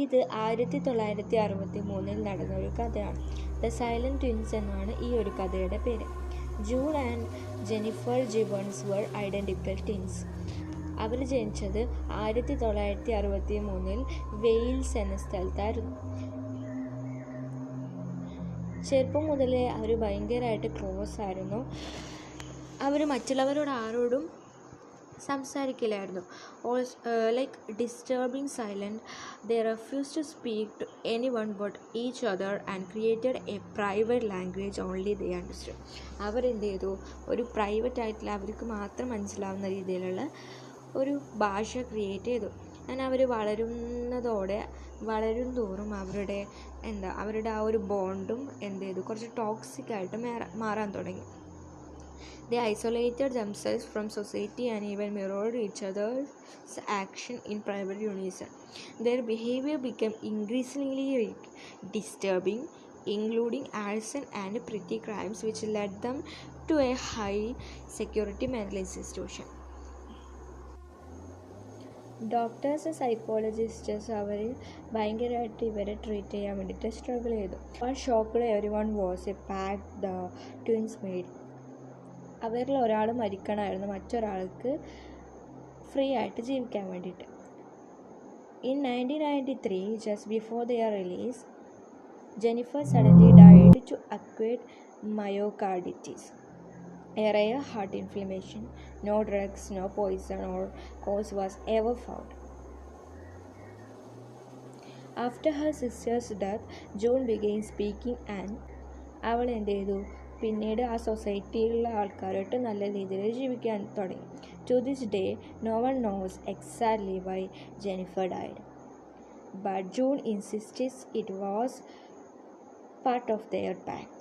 ഇത് 1963 നടന്ന ഒരു കഥയാണ്. ദ സൈലന്റ് ട്വിൻസ് എന്നാണ് ഈ ഒരു കഥയുടെ പേര്. June and Jennifer Gibbons were identical twins. അവർ ജനിച്ചത് 1963 വെയിൽസ് എന്ന സ്ഥലത്തായിരുന്നു. ചെറുപ്പം മുതലേ അവർ ഭയങ്കരമായിട്ട് ക്ലോസ് ആയിരുന്നു. അവർ മറ്റുള്ളവരോട് ആരോടും സംസാരിക്കില്ലായിരുന്നു. Like disturbing silent, they refused to speak to anyone but each other and created a private language only they understood. അവരെന്ത് ചെയ്തു, ഒരു പ്രൈവറ്റ് ആയിട്ടുള്ള അവർക്ക് മാത്രം മനസ്സിലാവുന്ന രീതിയിലുള്ള ഒരു ഭാഷ ക്രിയേറ്റ് ചെയ്തു. അങ്ങനെ അവർ വളരും തോറും അവരുടെ ആ ഒരു ബോണ്ടും എന്ത് ചെയ്തു, കുറച്ച് ടോക്സിക്കായിട്ട് മാറാൻ തുടങ്ങി. They isolated themselves from society and even mirrored each other's action in private unison. Their behavior became increasingly disturbing, including arson and petty crimes, which led them to a high security mental institution. Doctors, psychologists അവർ ഭയങ്കരമായിട്ട് ഇവരെ treat ചെയ്യാൻ വേണ്ടിയിട്ട് struggle ചെയ്തു. Shocked everyone was a pact the twins made. അവരിൽ ഒരാൾ മരിക്കണമായിരുന്നു മറ്റൊരാൾക്ക് free ആയിട്ട് ജീവിക്കാൻ വേണ്ടിയിട്ട്. In 1993, just before their release, Jennifer suddenly died to acquired myocarditis, a rare heart inflammation. No drugs, no poison or cause was ever found. After her sister's death, June began speaking and അവൾ എന്ത് ചെയ്തു, പിന്നീട് ആ സൊസൈറ്റിയിലുള്ള ആൾക്കാരായിട്ട് നല്ല രീതിയിൽ ജീവിക്കാൻ തുടങ്ങി. To this day, no one knows exactly why Jennifer died, but June insists it was part of their pact.